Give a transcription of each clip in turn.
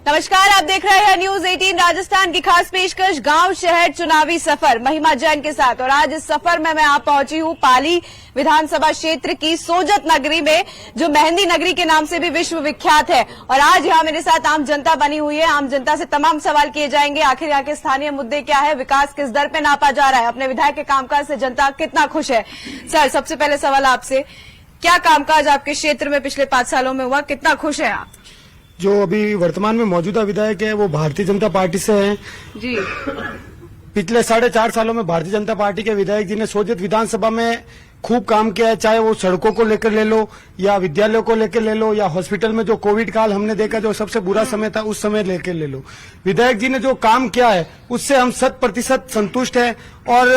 नमस्कार, आप देख रहे हैं न्यूज 18 राजस्थान की खास पेशकश गांव शहर चुनावी सफर महिमा जैन के साथ। और आज इस सफर में मैं आप पहुंची हूं पाली विधानसभा क्षेत्र की सोजत नगरी में, जो मेहंदी नगरी के नाम से भी विश्व विख्यात है। और आज यहाँ मेरे साथ आम जनता बनी हुई है। आम जनता से तमाम सवाल किए जाएंगे। आखिर यहाँ के स्थानीय मुद्दे क्या है, विकास किस दर पे नापा जा रहा है, अपने विधायक के कामकाज से जनता कितना खुश है। सर, सबसे पहले सवाल आपसे, क्या कामकाज आपके क्षेत्र में पिछले 5 सालों में हुआ, कितना खुश है आप? जो अभी वर्तमान में मौजूदा विधायक है वो भारतीय जनता पार्टी से हैं जी। पिछले 4.5 सालों में भारतीय जनता पार्टी के विधायक जी ने सोजत विधानसभा में खूब काम किया है, चाहे वो सड़कों को लेकर ले लो या विद्यालयों को लेकर ले लो या हॉस्पिटल में जो कोविड काल हमने देखा जो सबसे बुरा समय था उस समय लेकर ले लो। विधायक जी ने जो काम किया है उससे हम 100% संतुष्ट हैं और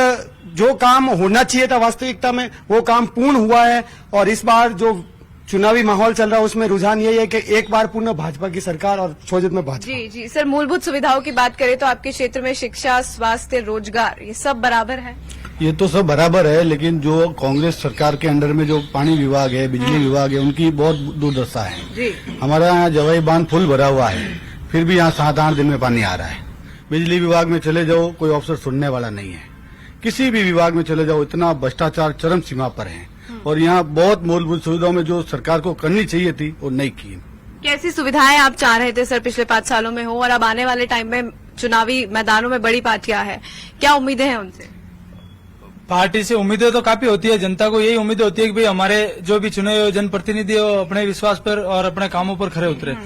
जो काम होना चाहिए था वास्तविकता में वो काम पूर्ण हुआ है। और इस बार जो चुनावी माहौल चल रहा है उसमें रुझान यही है कि एक बार पुनः भाजपा की सरकार और सोजत में भाजपा। जी जी सर, मूलभूत सुविधाओं की बात करें तो आपके क्षेत्र में शिक्षा, स्वास्थ्य, रोजगार, ये सब बराबर है? ये तो सब बराबर है, लेकिन जो कांग्रेस सरकार के अंडर में जो पानी विभाग है, बिजली विभाग है, उनकी बहुत दुर्दशा है। जी। हमारा यहाँ जवाई बांध फुल भरा हुआ है, फिर भी यहाँ 7-8 दिन में पानी आ रहा है। बिजली विभाग में चले जाओ, कोई अफसर सुनने वाला नहीं है। किसी भी विभाग में चले जाओ, इतना भ्रष्टाचार चरम सीमा पर है। और यहाँ बहुत मूलभूत सुविधाओं में जो सरकार को करनी चाहिए थी वो नहीं की। कैसी सुविधाएं आप चाह रहे थे सर पिछले 5 सालों में हो, और अब आने वाले टाइम में चुनावी मैदानों में बड़ी पार्टियां हैं, क्या उम्मीदें हैं उनसे? पार्टी से उम्मीदें तो काफी होती है। जनता को यही उम्मीद होती है कि भाई हमारे जो भी चुने हुए जनप्रतिनिधि हो अपने विश्वास पर और अपने कामों पर खरे उतरे।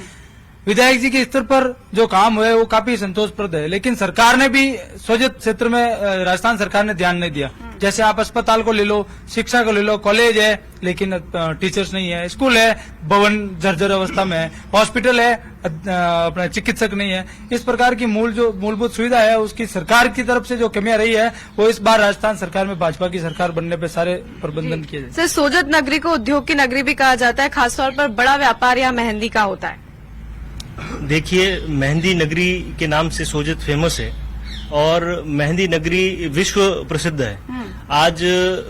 विधायक जी के स्तर पर जो काम हुए वो काफी संतोषप्रद है, लेकिन सरकार ने भी सोजत क्षेत्र में राजस्थान सरकार ने ध्यान नहीं दिया। जैसे आप अस्पताल को ले लो, शिक्षा को ले लो, कॉलेज है लेकिन टीचर्स नहीं है, स्कूल है भवन जर्जर अवस्था में है, हॉस्पिटल है अपना चिकित्सक नहीं है। इस प्रकार की मूलभूत सुविधा है उसकी सरकार की तरफ से जो कमियां रही है वो इस बार राजस्थान सरकार में भाजपा की सरकार बनने पे सारे प्रबंधन किए जाए। सर, सोजत नगरी को उद्योग की नगरी भी कहा जाता है, खासतौर पर बड़ा व्यापार यहाँ मेहंदी का होता है। देखिए, मेहंदी नगरी के नाम से सोजत फेमस है और मेहंदी नगरी विश्व प्रसिद्ध है। आज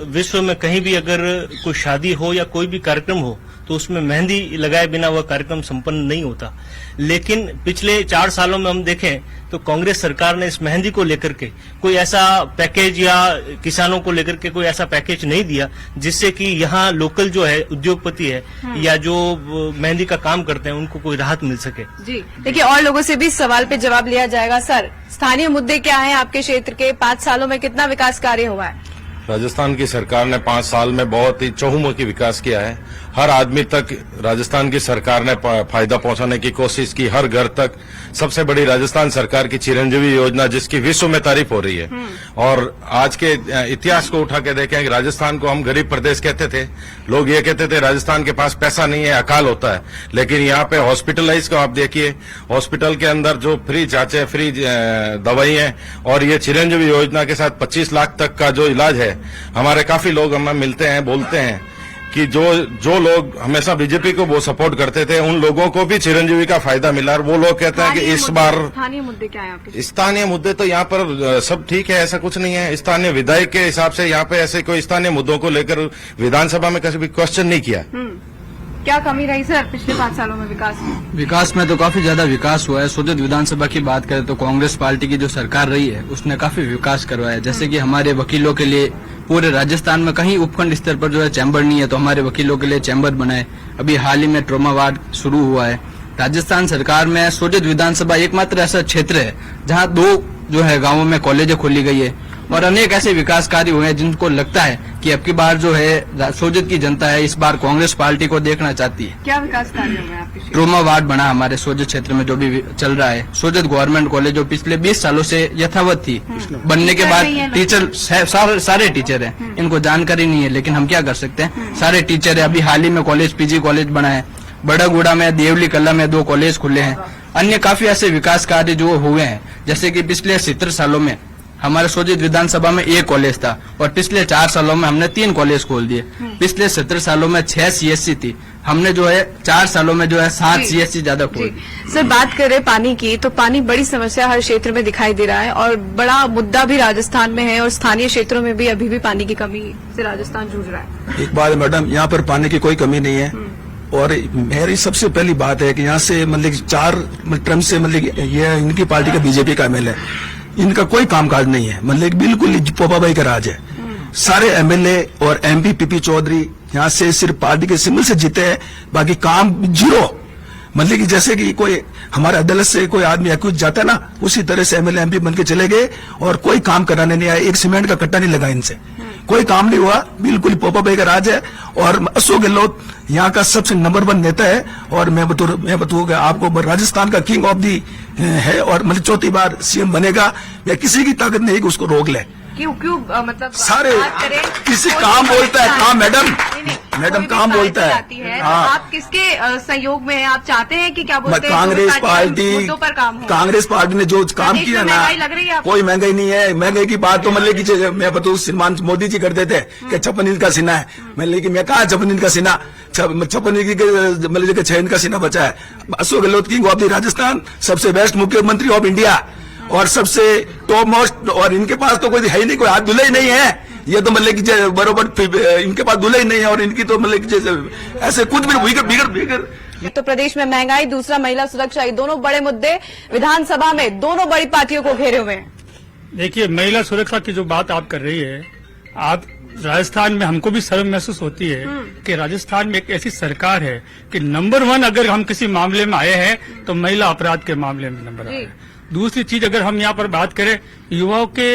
विश्व में कहीं भी अगर कोई शादी हो या कोई भी कार्यक्रम हो तो उसमें मेहंदी लगाए बिना वह कार्यक्रम संपन्न नहीं होता। लेकिन पिछले 4 सालों में हम देखें तो कांग्रेस सरकार ने इस मेहंदी को लेकर के कोई ऐसा पैकेज या किसानों को लेकर के कोई ऐसा पैकेज नहीं दिया जिससे कि यहाँ लोकल जो है उद्योगपति है या जो मेहंदी का काम करते हैं उनको कोई राहत मिल सके। जी देखिए, और लोगों से भी सवाल पे जवाब लिया जाएगा। सर, स्थानीय मुद्दे क्या हैं आपके क्षेत्र के? 5 सालों में कितना विकास कार्य हुआ है? राजस्थान की सरकार ने 5 साल में बहुत ही चहुमुखी विकास किया है। हर आदमी तक राजस्थान की सरकार ने फायदा पहुंचाने की कोशिश की, हर घर तक। सबसे बड़ी राजस्थान सरकार की चिरंजीवी योजना जिसकी विश्व में तारीफ हो रही है। और आज के इतिहास को उठा के देखें कि राजस्थान को हम गरीब प्रदेश कहते थे, लोग ये कहते थे राजस्थान के पास पैसा नहीं है, अकाल होता है। लेकिन यहाँ पे हॉस्पिटलाइज को आप देखिए, हॉस्पिटल के अंदर जो फ्री जांचें, फ्री दवाई है और ये चिरंजीवी योजना के साथ 25 लाख तक का जो इलाज है। हमारे काफी लोग हमें मिलते हैं, बोलते हैं कि जो लोग हमेशा बीजेपी को वो सपोर्ट करते थे उन लोगों को भी चिरंजीवी का फायदा मिला। और वो लोग कहते हैं कि इस बार स्थानीय मुद्दे क्या है आपके? स्थानीय मुद्दे तो यहाँ पर सब ठीक है, ऐसा कुछ नहीं है। स्थानीय विधायक के हिसाब से यहाँ पे ऐसे कोई स्थानीय मुद्दों को लेकर विधानसभा में कभी क्वेश्चन नहीं किया। क्या कमी रही सर पिछले 5 सालों में विकास में तो काफी ज्यादा विकास हुआ है। सोजत विधानसभा की बात करें तो कांग्रेस पार्टी की जो सरकार रही है उसने काफी विकास करवाया। जैसे कि हमारे वकीलों के लिए पूरे राजस्थान में कहीं उपखंड स्तर पर जो है चैम्बर नहीं है, तो हमारे वकीलों के लिए चैम्बर बनाए। अभी हाल ही में ट्रॉमा वार्ड शुरू हुआ है। राजस्थान सरकार में सोजत विधानसभा एकमात्र ऐसा क्षेत्र है जहाँ 2 जो है गाँवों में कॉलेजें खोली गई है और अनेक ऐसे विकास कार्य हुए हैं जिनको लगता है कि अब की बार जो है सोजत की जनता है इस बार कांग्रेस पार्टी को देखना चाहती है। क्या विकास कार्य हुए आपके? ट्रॉमा वार्ड बना हमारे सोजत क्षेत्र में जो भी चल रहा है। सोजत गवर्नमेंट कॉलेज जो पिछले 20 सालों से यथावत थी, बनने के बाद टीचर सारे टीचर हैं, इनको जानकारी नहीं है, लेकिन हम क्या कर सकते हैं, सारे टीचर है। अभी हाल ही में कॉलेज पीजी कॉलेज बना है, बड़ागुड़ा में, देवली कला में 2 कॉलेज खुले हैं। अन्य काफी ऐसे विकास कार्य जो हुए हैं, जैसे कि पिछले 70 सालों में हमारे सोजत विधानसभा में 1 कॉलेज था और पिछले 4 सालों में हमने 3 कॉलेज खोल दिए। पिछले 70 सालों में 6 सीएससी थी, हमने जो है 4 सालों में जो है 7 सीएससी ज्यादा खोल। सर, बात करें पानी की तो पानी बड़ी समस्या हर क्षेत्र में दिखाई दे रहा है और बड़ा मुद्दा भी राजस्थान में है और स्थानीय क्षेत्रों में भी अभी भी पानी की कमी से राजस्थान जूझ रहा है। एक बात मैडम, यहाँ पर पानी की कोई कमी नहीं है। और मेरी सबसे पहली बात है कि यहाँ से मतलब 4 टर्म से मतलब ये इनकी पार्टी का बीजेपी का एमएलए, इनका कोई कामकाज नहीं है, मतलब बिल्कुल पोपा भाई का राज है। सारे एमएलए और एमपी पीपी चौधरी यहाँ से सिर्फ पार्टी के सिंबल से जीते हैं, बाकी काम जीरो। मतलब कि जैसे कि कोई हमारे अदालत से कोई आदमी एक्यूज जाता है ना, उसी तरह से एमएलए एमपी बन के चले गए और कोई काम कराने नहीं आया, एक सीमेंट का कट्टा नहीं लगा इनसे, कोई काम नहीं हुआ, बिल्कुल पोपा भाई का राज है। और अशोक गहलोत यहाँ का सबसे नंबर 1 नेता है और मैं बताऊंगा आपको राजस्थान का किंग ऑफ दी है और मतलब 4थी बार सीएम बनेगा। या किसी की ताकत नहीं कि उसको रोक ले। क्यों मतलब सारे बात करें, किसी कोई काम भी बोलता है, पार्टी काम मैडम कोई भी काम बोलता है। आती है तो हाँ। आप किसके सहयोग में हैं? आप चाहते हैं कि क्या बोलते हैं कांग्रेस पार्टी, मुद्दों पर काम हो? कांग्रेस पार्टी ने जो काम प्रदेश किया में ना, महंगाई लग रही है आपको? कोई महंगाई नहीं है। महंगाई की बात तो मतलब कि मैं बताऊं, श्रीमान मोदी जी करते थे कि 56 इंच का सीना है, मैं कहा 56 इंच का सीना, 56 इंच मतलब 6 इंच का सीना बचा है। Ashok Gehlot king of the Rajasthan, सबसे बेस्ट मुख्यमंत्री ऑफ इंडिया और सबसे टॉप मोस्ट, और इनके पास तो कोई है ही नहीं, कोई हाथ धुले ही नहीं है। ये तो मतलब कि बरोबर इनके पास धुले ही नहीं है और इनकी तो मतलब कि ऐसे कुछ भी बिगड़। तो प्रदेश में महंगाई, दूसरा महिला सुरक्षा, ये दोनों बड़े मुद्दे विधानसभा में दोनों बड़ी पार्टियों को घेरे हुए हैं। देखिए, महिला सुरक्षा की जो बात आप कर रही है, आप राजस्थान में हमको भी शर्म महसूस होती है कि राजस्थान में एक ऐसी सरकार है कि नंबर 1 अगर हम किसी मामले में आए हैं तो महिला अपराध के मामले में नंबर आए। दूसरी चीज, अगर हम यहाँ पर बात करें युवाओं के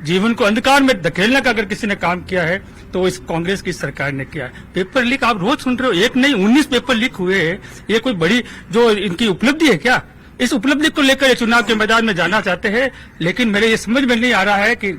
जीवन को अंधकार में धकेलने का अगर किसी ने काम किया है तो इस कांग्रेस की सरकार ने किया है। पेपर लीक आप रोज सुन रहे हो, एक नहीं 19 पेपर लीक हुए हैं। ये कोई बड़ी जो इनकी उपलब्धि है क्या? इस उपलब्धि को लेकर चुनाव के मैदान में जाना चाहते हैं, लेकिन मेरे ये समझ में नहीं आ रहा है कि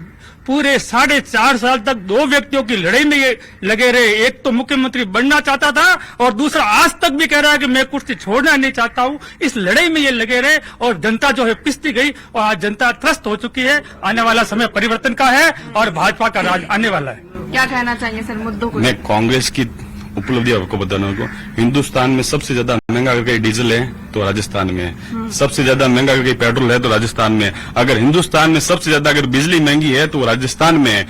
पूरे 4.5 साल तक 2 व्यक्तियों की लड़ाई में ये लगे रहे। एक तो मुख्यमंत्री बनना चाहता था और दूसरा आज तक भी कह रहा है कि मैं कुर्सी छोड़ना नहीं चाहता हूं। इस लड़ाई में ये लगे रहे और जनता जो है पिसती गई और आज जनता त्रस्त हो चुकी है। आने वाला समय परिवर्तन का है और भाजपा का राज आने वाला है। क्या कहना चाहिए सर मुद्दों को? मैं कांग्रेस की उपलब्धि आपको बताना को, हिंदुस्तान में सबसे ज्यादा महंगा करके डीजल है तो राजस्थान में है, सबसे ज्यादा महंगा करके पेट्रोल है तो राजस्थान में है। अगर हिंदुस्तान में सबसे ज्यादा अगर बिजली महंगी है तो राजस्थान में है।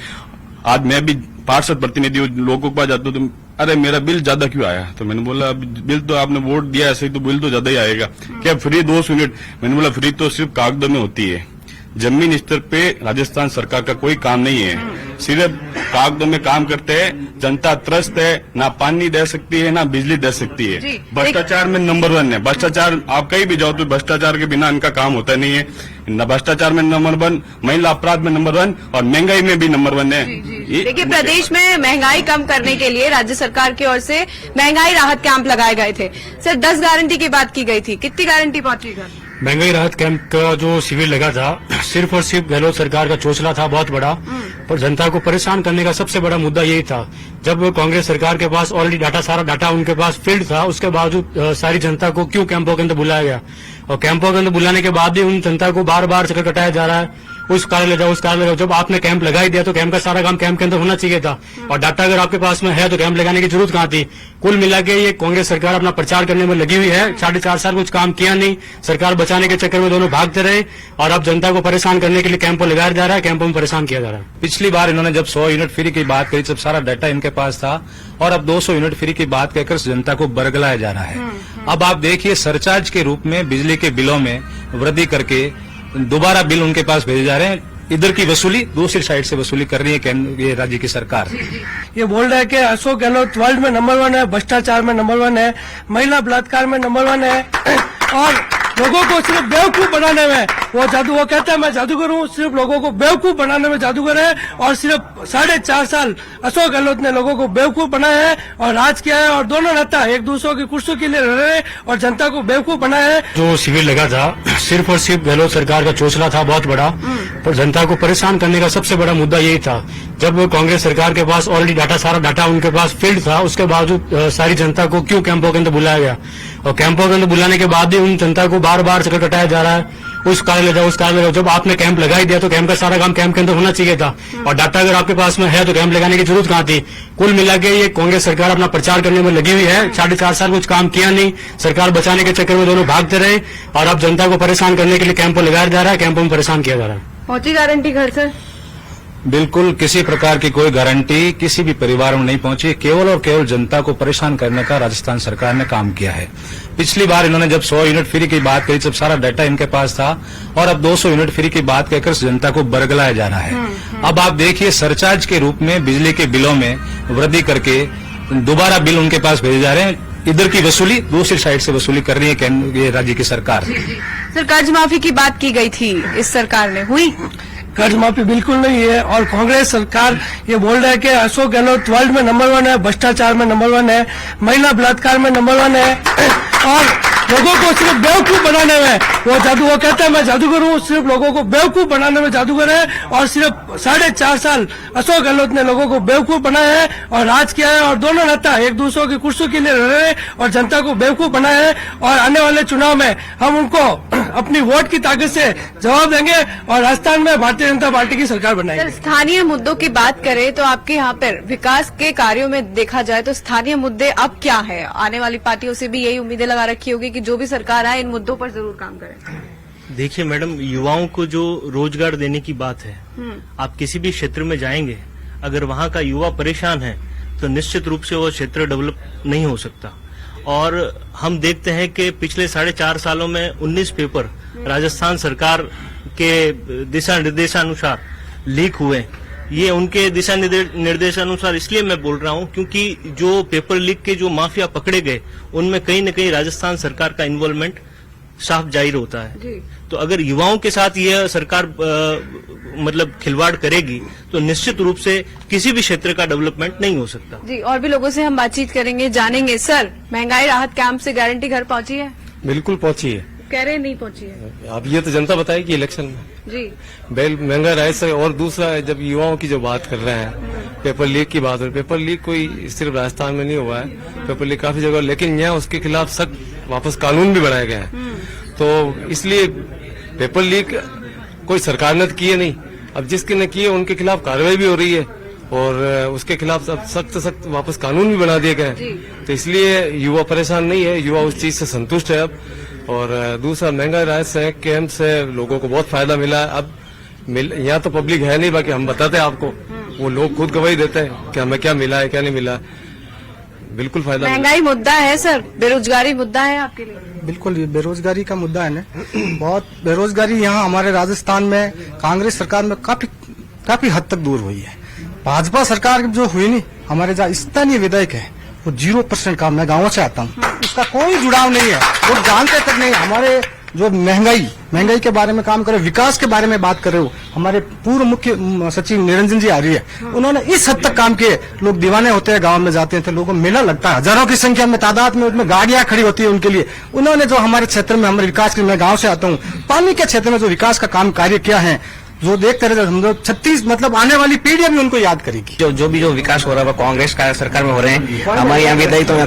आज मैं भी पार्षद प्रतिनिधि लोगों के पास जाता हूँ तो अरे मेरा बिल ज्यादा क्यों आया? तो मैंने बोला बिल तो आपने वोट दिया ऐसे ही तो बिल तो ज्यादा ही आएगा। क्या फ्री 200 यूनिट? मैंने बोला फ्री तो सिर्फ कागजों में होती है, जमीन स्तर पे राजस्थान सरकार का कोई काम नहीं है, सिर्फ कागजों में काम करते हैं। जनता त्रस्त है, ना पानी दे सकती है ना बिजली दे सकती है। भ्रष्टाचार में नंबर 1 है। भ्रष्टाचार आप कहीं भी जाओ तो भ्रष्टाचार के बिना इनका काम होता नहीं है। भ्रष्टाचार में नंबर 1, महिला अपराध में नंबर 1 और महंगाई में भी नंबर 1 है। देखिए, प्रदेश में महंगाई कम करने के लिए राज्य सरकार की ओर से महंगाई राहत कैंप लगाए गए थे। सर 10 गारंटी की बात की गई थी, कितनी गारंटी पहुंची घर? महंगाई राहत कैंप का जो शिविर लगा था सिर्फ और सिर्फ गहलोत सरकार का चोचला था बहुत बड़ा, पर जनता को परेशान करने का सबसे बड़ा मुद्दा यही था। जब कांग्रेस सरकार के पास ऑलरेडी सारा डाटा उनके पास फील्ड था, उसके बावजूद सारी जनता को क्यों कैंपों के अंदर बुलाया गया? और कैंपों के अंदर बुलाने के बाद भी उन जनता को बार बार चक्कर कटाया जा रहा है, उस कार्य ले जाओ उस कार्य ले जाओ। जब आपने कैंप लगा ही दिया तो कैंप का सारा काम कैंप के अंदर होना चाहिए था, और डाटा अगर आपके पास में है तो कैंप लगाने की जरूरत कहाँ थी? कुल मिला के ये कांग्रेस सरकार अपना प्रचार करने में लगी हुई है। 4.5 साल कुछ काम किया नहीं, सरकार बचाने के चक्कर में दोनों भागते रहे और अब जनता को परेशान करने के लिए कैंप लगाया जा रहा है, कैंपों में परेशान किया जा रहा है। पिछली बार इन्होंने जब 100 यूनिट फ्री की बात करी तब सारा डाटा इनके पास था, और अब 200 यूनिट फ्री की बात कहकर जनता को बरगलाया जा रहा है। अब आप देखिए, सरचार्ज के रूप में बिजली के बिलों में वृद्धि करके दोबारा बिल उनके पास भेजे जा रहे हैं। इधर की वसूली दूसरी साइड से वसूली कर रही है ये राज्य की सरकार। ये बोल रहा है कि अशोक गहलोत वर्ल्ड में नंबर 1 है, भ्रष्टाचार में नंबर 1 है, महिला बलात्कार में नंबर 1 है और लोगों को सिर्फ बेवकूफ बनाने में वो कहता है मैं जादूगर हूँ, सिर्फ लोगों को बेवकूफ बनाने में जादूगर है। और सिर्फ 4.5 साल अशोक गहलोत ने लोगों को बेवकूफ बनाया है और राज किया है, और दोनों नेता एक दूसरे की कुर्सी के लिए लड़ रहे और जनता को बेवकूफ बनाया है। जो शिविर लगा था सिर्फ और सिर्फ गहलोत सरकार का चोचला था बहुत बड़ा, पर जनता को परेशान करने का सबसे बड़ा मुद्दा यही था। जब कांग्रेस सरकार के पास ऑलरेडी सारा डाटा उनके पास फील्ड था, उसके बावजूद सारी जनता को क्यों कैंपों के अंदर बुलाया गया? और कैंपों के अंदर बुलाने के बाद भी उन जनता को बार बार चक्कर कटाया जा रहा है, उस कार्य ले जाओ उस कार्य ले जाओ। जब आपने कैंप लगा ही दिया तो कैंप का सारा काम कैंप के अंदर होना चाहिए था, और डाटा अगर आपके पास में है तो कैंप लगाने की जरूरत कहाँ थी? कुल मिला के ये कांग्रेस सरकार अपना प्रचार करने में लगी हुई है। 4.5 साल कुछ काम किया नहीं, सरकार बचाने के चक्कर में दोनों भागते रहे और अब जनता को परेशान करने के लिए कैंपों लगाया जा रहा है, कैंपों में परेशान किया जा रहा है। पहुंची गारंटी घर? सर बिल्कुल किसी प्रकार की कोई गारंटी किसी भी परिवार में नहीं पहुंची। केवल और केवल जनता को परेशान करने का राजस्थान सरकार ने काम किया है। पिछली बार इन्होंने जब 100 यूनिट फ्री की बात करी, जब सारा डाटा इनके पास था, और अब 200 यूनिट फ्री की बात कहकर जनता को बरगलाया जा रहा है। अब आप देखिए, सरचार्ज के रूप में बिजली के बिलों में वृद्धि करके दोबारा बिल उनके पास भेजे जा रहे हैं। इधर की वसूली दूसरी साइड से वसूली कर रही है ये राज्य की सरकार। सर, कर्ज माफी की बात की गई थी, इस सरकार ने हुई? कर्ज माफी बिल्कुल नहीं है। और कांग्रेस सरकार ये बोल रहा है कि अशोक गहलोत वर्ल्ड में नंबर 1 है, भ्रष्टाचार में नंबर 1 है, महिला बलात्कार में नंबर 1 है, और लोगों को सिर्फ बेवकूफ बनाने में वो कहते हैं मैं जादूगर हूँ, सिर्फ लोगों को बेवकूफ बनाने में जादूगर है। और सिर्फ 4.5 साल अशोक गहलोत ने लोगों को बेवकूफ बनाया है और राज किया है। और दोनों नेता एक दूसरे की कुर्सी के लिए लड़ रहे हैं और जनता को बेवकूफ बनाया है। और आने वाले चुनाव में हम उनको अपनी वोट की ताकत से जवाब देंगे और राजस्थान में भारतीय जनता पार्टी की सरकार बनाएंगे। सर, स्थानीय मुद्दों की बात करें तो आपके यहाँ पर विकास के कार्यों में देखा जाए तो स्थानीय मुद्दे अब क्या है? आने वाली पार्टियों से भी यही उम्मीदें लगा रखी होगी कि जो भी सरकार आए इन मुद्दों पर जरूर काम करें। देखिए मैडम, युवाओं को जो रोजगार देने की बात है, आप किसी भी क्षेत्र में जाएंगे, अगर वहाँ का युवा परेशान है तो निश्चित रूप से वो क्षेत्र डेवलप नहीं हो सकता। और हम देखते हैं कि पिछले 4.5 सालों में 19 पेपर राजस्थान सरकार के दिशा निर्देशानुसार लीक हुए। ये उनके दिशा निर्देशानुसार इसलिए मैं बोल रहा हूँ क्योंकि जो पेपर लीक के जो माफिया पकड़े गए उनमें कहीं न कहीं राजस्थान सरकार का इन्वॉल्वमेंट साफ जाहिर होता है। तो अगर युवाओं के साथ यह सरकार मतलब खिलवाड़ करेगी तो निश्चित रूप से किसी भी क्षेत्र का डेवलपमेंट नहीं हो सकता। जी, और भी लोगों से हम बातचीत करेंगे, जानेंगे। सर, महंगाई राहत कैंप से गारंटी घर पहुंची है? बिल्कुल पहुंची है। कह रहे नहीं पहुंची है। अब ये तो जनता बताएगी इलेक्शन में। जी, महंगा राहत से। और दूसरा, जब युवाओं की जो बात कर रहे हैं, पेपर लीक की बात हो, पेपर लीक कोई सिर्फ राजस्थान में नहीं हुआ है, पेपर लीक काफी जगह, लेकिन यहाँ उसके खिलाफ सख्त वापस कानून भी बनाए गए हैं। तो इसलिए पेपर लीक कोई सरकार ने तो किए नहीं, अब जिसके ने किए उनके खिलाफ कार्रवाई भी हो रही है और उसके खिलाफ अब सख्त वापस कानून भी बना दिए गए। तो इसलिए युवा परेशान नहीं है, युवा उस चीज से संतुष्ट है अब। और दूसरा, महंगाई राहत से कैंप से लोगों को बहुत फायदा मिला है। अब यहाँ तो पब्लिक है नहीं, बाकी हम बताते हैं आपको, वो लोग खुद गवाही देते हैं कि हमें क्या मिला है क्या नहीं मिला। बिल्कुल फायदा। महंगाई मुद्दा है सर, बेरोजगारी मुद्दा है आपके लिए? बिल्कुल, ये बेरोजगारी का मुद्दा है ना। बहुत बेरोजगारी यहाँ हमारे राजस्थान में कांग्रेस सरकार में काफी हद तक दूर हुई है। भाजपा सरकार जो हुई नहीं, हमारे जहाँ स्थानीय विधायक है वो 0% काम, मैं गाँव से आता हूँ, उसका कोई जुड़ाव नहीं है, वो जानते तक नहीं। हमारे जो महंगाई के बारे में काम करे, विकास के बारे में बात कर रहे हो, हमारे पूर्व मुख्य सचिव निरंजन जी आ रही है, उन्होंने इस हद तक काम किए। लोग दीवाने होते हैं, गांव में जाते हैं तो लोगों को मेला लगता है, हजारों की संख्या में तादाद में उसमें गाड़ियां खड़ी होती है उनके लिए। उन्होंने जो हमारे क्षेत्र में, हमारे विकास के, मैं गाँव से आता हूँ, पानी के क्षेत्र में जो विकास का काम कार्य किया है, जो देख कर हम लोग 36 मतलब आने वाली पीढ़ियां भी उनको याद करेगी। जो विकास हो रहा है वो कांग्रेस का सरकार में हो रहे हैं। हमारे यहाँ विधायी तो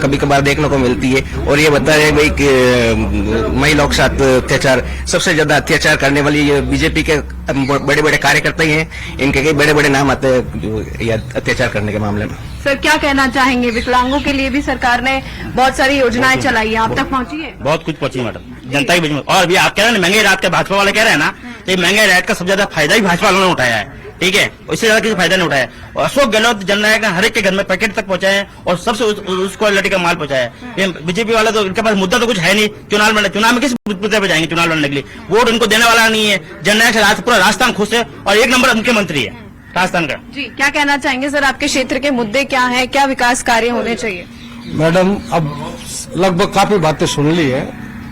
कभी कभार देखने को मिलती है और ये बता रहे भाई कि महिलाओं के साथ अत्याचार, सबसे ज्यादा अत्याचार करने वाली ये बीजेपी के बड़े बड़े कार्यकर्ता ही हैं। इनके कई बड़े बड़े नाम आते हैं अत्याचार करने के मामले में। सर, क्या कहना चाहेंगे? विकलांगों के लिए भी सरकार ने बहुत सारी योजनाएं चलाई है, आप तक पहुंची है? बहुत कुछ पहुंची मैडम, जनता के बीच में। और भी आप कह रहे हैं महंगाई राहत का, भाजपा वाले कह रहे हैं ना, तो ये महंगाई राहत का सबसे ज्यादा फायदा ही भाजपा वालों ने उठाया है, ठीक है, इससे ज्यादा किसी फायदा नहीं उठाया। और अशोक गहलोत जननायक हर एक के घर में पैकेट तक पहुंचाए और सबसे उस क्वालिटी का माल पहुंचाया है। बीजेपी वाले तो इनके पास मुद्दा तो कुछ है नहीं, चुनाव में किस मुद्दे पे जाएंगे चुनाव लड़ने के लिए? वोट उनको देने वाला नहीं है। जननायक से पूरा राजस्थान खुश है और 1 नंबर मुख्यमंत्री है राजस्थान का। जी, क्या कहना चाहेंगे सर, आपके क्षेत्र के मुद्दे क्या हैं, क्या विकास कार्य होने चाहिए? मैडम, अब लगभग काफी बातें सुन ली है।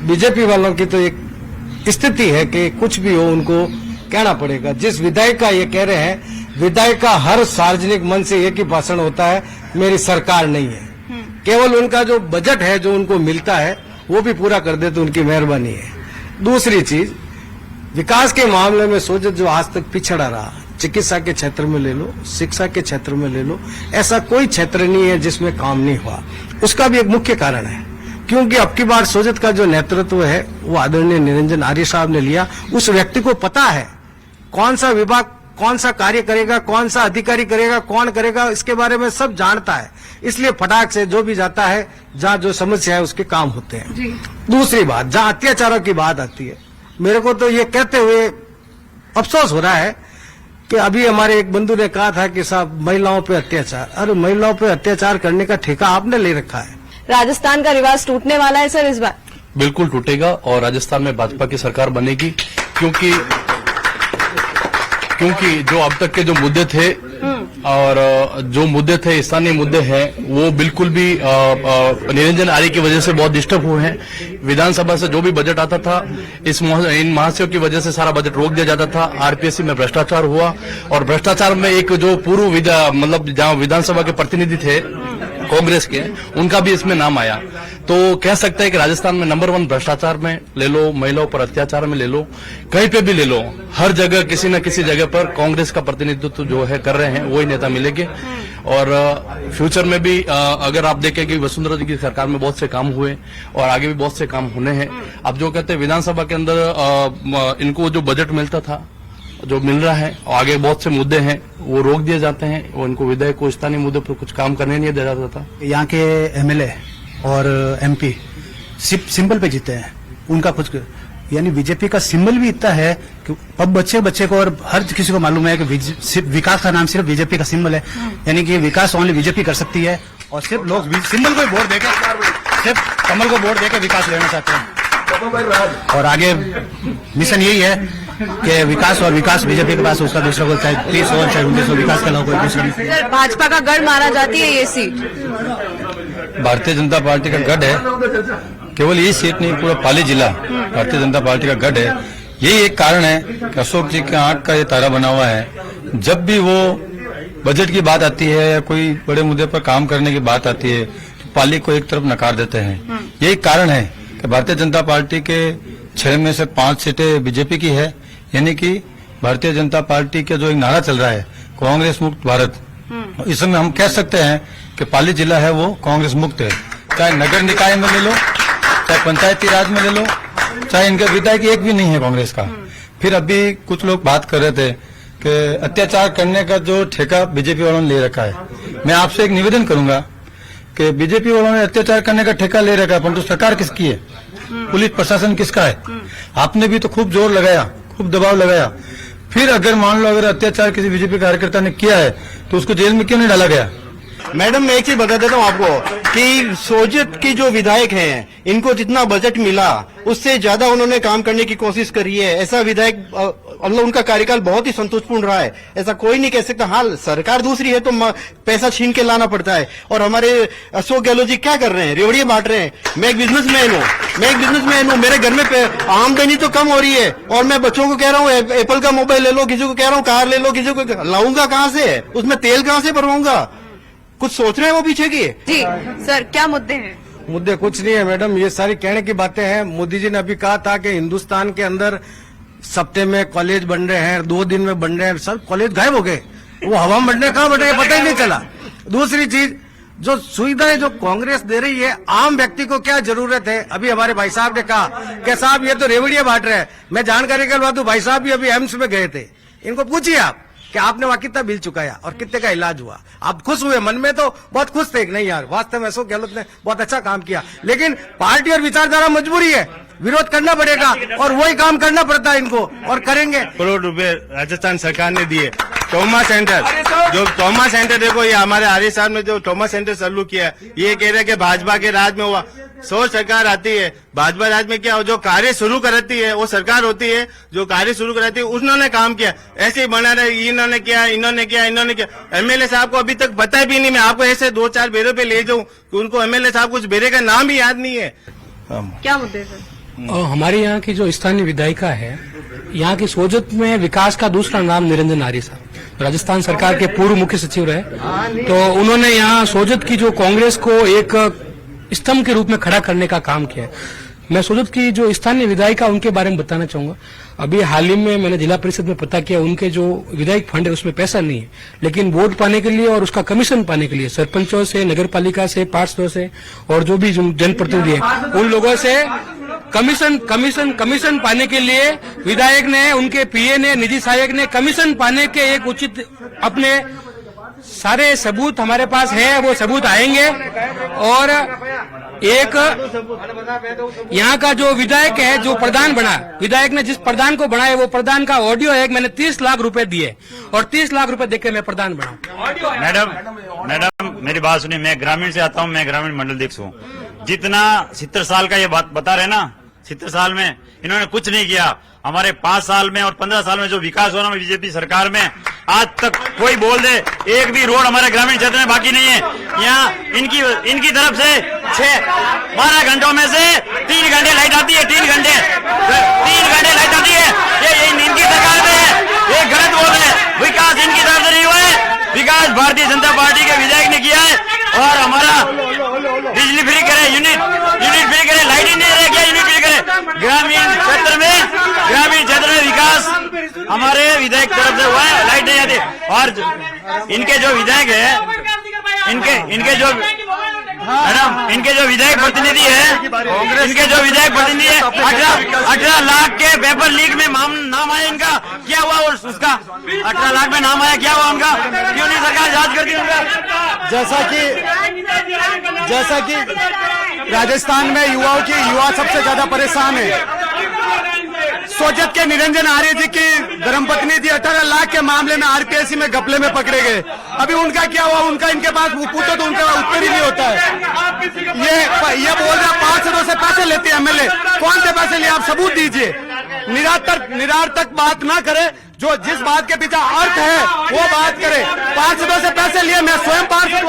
बीजेपी वालों की तो एक स्थिति है कि कुछ भी हो उनको कहना पड़ेगा। जिस विधायक का ये कह रहे हैं, विधायक का हर सार्वजनिक मंच से एक ही भाषण होता है, मेरी सरकार नहीं है। केवल उनका जो बजट है जो उनको मिलता है वो भी पूरा कर दे तो उनकी मेहरबानी है। दूसरी चीज, विकास के मामले में सोचो जो आज तक पिछड़ा रहा, चिकित्सा के क्षेत्र में ले लो, शिक्षा के क्षेत्र में ले लो, ऐसा कोई क्षेत्र नहीं है जिसमें काम नहीं हुआ। उसका भी एक मुख्य कारण है क्योंकि अब की बार सोजत का जो नेतृत्व है वो आदरणीय निरंजन आर्य साहब ने लिया। उस व्यक्ति को पता है कौन सा विभाग कौन सा कार्य करेगा, कौन सा अधिकारी करेगा, कौन करेगा, इसके बारे में सब जानता है। इसलिए फटाक से जो भी जाता है, जहाँ जो समस्या है उसके काम होते हैं। दूसरी बात, जहाँ अत्याचारों की बात आती है, मेरे को तो ये कहते हुए अफसोस हो रहा है कि अभी हमारे एक बंधु ने कहा था कि साहब महिलाओं पे अत्याचार, अरे महिलाओं पे अत्याचार करने का ठेका आपने ले रखा है। राजस्थान का रिवाज टूटने वाला है सर इस बार? बिल्कुल टूटेगा और राजस्थान में भाजपा की सरकार बनेगी, क्योंकि जो अब तक के जो मुद्दे थे और जो मुद्दे थे स्थानीय मुद्दे हैं वो बिल्कुल भी निरंजन आर्य की वजह से बहुत डिस्टर्ब हुए हैं। विधानसभा से जो भी बजट आता था इन महाशयों की वजह से सारा बजट रोक दिया जाता था। आरपीएससी में भ्रष्टाचार हुआ और भ्रष्टाचार में एक जो पूर्व मतलब जहां विधानसभा के प्रतिनिधि थे कांग्रेस के, उनका भी इसमें नाम आया। तो कह सकते हैं कि राजस्थान में नंबर 1 भ्रष्टाचार में ले लो, महिलाओं पर अत्याचार में ले लो, कहीं पे भी ले लो, हर जगह किसी न किसी जगह पर कांग्रेस का प्रतिनिधित्व जो है कर रहे हैं वही नेता मिलेंगे। और फ्यूचर में भी अगर आप देखें कि वसुंधरा जी की सरकार में बहुत से काम हुए और आगे भी बहुत से काम होने हैं। अब जो कहते हैं विधानसभा के अंदर इनको जो बजट मिलता था, जो मिल रहा है, आगे बहुत से मुद्दे हैं वो रोक दिए जाते हैं और इनको विधायक को स्थानीय मुद्दों पर कुछ काम करने नहीं दिया जाता था। यहाँ के एमएलए और एमपी सिंबल पे जीते हैं, उनका कुछ यानी बीजेपी का सिंबल भी इतना है कि अब बच्चे को और हर किसी को मालूम है कि विकास का नाम सिर्फ बीजेपी का सिंबल है, यानी कि विकास ओनली बीजेपी कर सकती है और सिर्फ लोग सिंबल को वोट देकर, सिर्फ कमल को वोट देकर विकास लेना चाहते हैं। और आगे मिशन यही है कि विकास बीजेपी के पास, उसका दूसरा को चाहे 30 और चाहे 19 विकास का कोई दूसरा नहीं। भाजपा का गढ़ माना जाती है ये सीट? भारतीय जनता पार्टी का गढ़ है, केवल ये सीट नहीं, पूरा पाली जिला भारतीय जनता पार्टी का गढ़ है। यही एक कारण है कि अशोक जी के आंख का ये तारा बना हुआ है। जब भी वो बजट की बात आती है या कोई बड़े मुद्दे पर काम करने की बात आती है तो पाली को एक तरफ नकार देते हैं। यही कारण है कि भारतीय जनता पार्टी के 6 में से 5 सीटें बीजेपी की है, यानी कि भारतीय जनता पार्टी का जो एक नारा चल रहा है कांग्रेस मुक्त भारत, इस समय हम कह सकते हैं कि पाली जिला है वो कांग्रेस मुक्त है। चाहे नगर निकाय में ले लो, चाहे पंचायती राज में ले लो, चाहे इनका विधायक एक भी नहीं है कांग्रेस का। फिर अभी कुछ लोग बात कर रहे थे कि अत्याचार करने का जो ठेका बीजेपी वालों ने ले रखा है। मैं आपसे एक निवेदन करूंगा कि बीजेपी वालों ने अत्याचार करने का ठेका ले रखा है, परंतु सरकार किसकी है, पुलिस प्रशासन किसका है? आपने भी तो खूब जोर लगाया, खूब दबाव लगाया। फिर अगर मान लो अगर अत्याचार किसी बीजेपी कार्यकर्ता ने किया है तो उसको जेल में क्यों नहीं डाला गया? मैडम मैं एक चीज बता देता हूँ आपको कि सोजत के जो विधायक हैं, इनको जितना बजट मिला उससे ज्यादा उन्होंने काम करने की कोशिश करी है। ऐसा विधायक मतलब उनका कार्यकाल बहुत ही संतोषपूर्ण रहा है, ऐसा कोई नहीं कह सकता। हाँ, सरकार दूसरी है तो पैसा छीन के लाना पड़ता है। और हमारे अशोक गहलोत जी क्या कर रहे हैं? रेवड़ियां बांट रहे हैं। मैं एक बिजनेसमैन हूँ, मेरे घर में आमदनी तो कम हो रही है और मैं बच्चों को कह रहा हूँ एप्पल का मोबाइल ले लो, किसी को कह रहा हूँ कार ले लो, किसी को लाऊंगा कहाँ से? उसमें तेल कहाँ से भरवाऊंगा? कुछ सोच रहे हैं वो पीछे की? जी सर, क्या मुद्दे हैं? मुद्दे कुछ नहीं है मैडम, ये सारी कहने की बातें हैं। मोदी जी ने अभी कहा था कि हिंदुस्तान के अंदर सप्ताह में कॉलेज बन रहे हैं, 2 दिन में बन रहे हैं। सब कॉलेज गायब हो गए, वो हवा में बनने कहाँ बन रहे पता ही नहीं चला। दूसरी चीज, जो सुविधाएं जो कांग्रेस दे रही है, आम व्यक्ति को क्या जरूरत है? अभी हमारे भाई साहब ने कहा कि साहब ये तो रेवड़ियां बांट रहे हैं। मैं जानकारी करवा दूं, भाई साहब भी अभी एम्स में गए थे, इनको पूछिए आप कि आपने वहां कितना बिल चुकाया और कितने का इलाज हुआ। आप खुश हुए? मन में तो बहुत खुश थे, नहीं यार वास्तव में अशोक गहलोत ने बहुत अच्छा काम किया। लेकिन पार्टी और विचारधारा मजबूरी है, विरोध करना पड़ेगा और वही काम करना पड़ता है इनको, और करेंगे। करोड़ रुपए राजस्थान सरकार ने दिए। ट्रॉमा सेंटर, जो ट्रॉमा सेंटर देखो, ये हमारे आर्य साहब ने जो ट्रॉमा सेंटर चालू किया है, ये कह रहे हैं कि भाजपा के राज में हुआ। 100 सरकार आती है, भाजपा राज में क्या हो, जो कार्य शुरू कराती है वो सरकार होती है, जो कार्य शुरू कराती है उन्होंने काम किया। ऐसे ही बना रहे, इन्होंने किया, इन्होंने किया। एमएलए साहब को अभी तक पता भी नहीं। मैं आपको ऐसे 2-4 बेरों पे ले जाऊं कि उनको एमएलए साहब कुछ बेरे का नाम भी याद नहीं है। क्या मुद्दे सर? हमारे यहाँ की जो स्थानीय विधायिका है, यहाँ की सोजत में विकास का दूसरा नाम निरंजन आर्य साहब, राजस्थान सरकार के पूर्व मुख्य सचिव रहे। तो उन्होंने यहाँ सोजत की जो कांग्रेस को एक स्तंभ के रूप में खड़ा करने का काम किया है। मैं सोजत की जो स्थानीय विधायिका उनके बारे में बताना चाहूंगा। अभी हाल ही में मैंने जिला परिषद में पता किया, उनके जो विधायक फंड है उसमें पैसा नहीं है, लेकिन वोट पाने के लिए और उसका कमीशन पाने के लिए सरपंचों से, नगर पालिका से, पार्षदों से और जो भी जनप्रतिनिधि है उन लोगों से कमीशन पाने के लिए विधायक ने, उनके पीए ने, निजी सहायक ने कमीशन पाने के एक उचित अपने सारे सबूत हमारे पास है, वो सबूत आएंगे। और एक यहाँ का जो विधायक है, जो प्रधान बना, विधायक ने जिस प्रधान को बनाया वो प्रधान का ऑडियो है। मैंने 30 लाख रुपए दिए और 30 लाख रुपए देके मैं प्रधान बना। मैडम मेरी बात सुनिए, मैं ग्रामीण से आता हूँ, मैं ग्रामीण मंडल अध्यक्ष हूँ। जितना 70 साल का ये बात बता रहे ना, 70 साल में इन्होंने कुछ नहीं किया। हमारे 5 साल में और 15 साल में जो विकास हो रहा है बीजेपी सरकार में, आज तक कोई बोल दे एक भी रोड हमारे ग्रामीण क्षेत्र में बाकी नहीं है। यहाँ इनकी तरफ से 12 घंटों में से 3 घंटे लाइट आती है, 3 घंटे लाइट आती है। ये इनकी सरकार में है, ये गलत बोल रहे हैं। विकास इनकी तरफ से नहीं हुआ है, विकास भारतीय जनता पार्टी के विधायक ने किया है। और हमारा बिजली फ्री करे, यूनिट फ्री करे, लाइट ही नहीं रहे, क्या यूनिट फ्री करे। ग्रामीण क्षेत्र में विकास हमारे विधायक तरफ से हुआ है, लाइट नहीं आती। और इनके जो विधायक है, इनके जो मैडम इनके जो विधायक प्रतिनिधि है, 18 लाख के पेपर लीक में नाम आया इनका, क्या हुआ उसका? 18 लाख में नाम आया, क्या हुआ उनका? क्यों नहीं सरकार जांच करती उनका? जैसा कि राजस्थान में युवा सबसे ज्यादा परेशान है। सोजत के निरंजन आर्य जी की धर्मपत्नी थी, 18 लाख के मामले में आरपीएससी में घपले में पकड़े गए। अभी उनका क्या हुआ? उनका इनके पास पूछो तो उनका उत्तर ही नहीं होता है। ये बोल रहा 500 से पैसे लेते हैं एमएलए। कौन से पैसे लिए? आप सबूत दीजिए। निरार्थक बात ना करे, जो जिस बात के पीछे अर्थ है वो बात करे। 500 से पैसे लिए, मैं स्वयं पार्षद।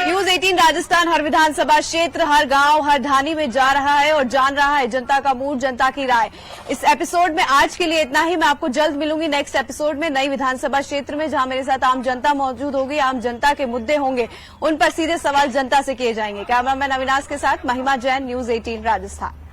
न्यूज 18 राजस्थान हर विधानसभा क्षेत्र, हर गांव, हर ढाणी में जा रहा है और जान रहा है जनता का मूड, जनता की राय। इस एपिसोड में आज के लिए इतना ही। मैं आपको जल्द मिलूंगी नेक्स्ट एपिसोड में नई विधानसभा क्षेत्र में, जहां मेरे साथ आम जनता मौजूद होगी। आम जनता के मुद्दे होंगे, उन पर सीधे सवाल जनता से किए जाएंगे। कैमरामैन अविनाश के साथ महिमा जैन, न्यूज 18 राजस्थान।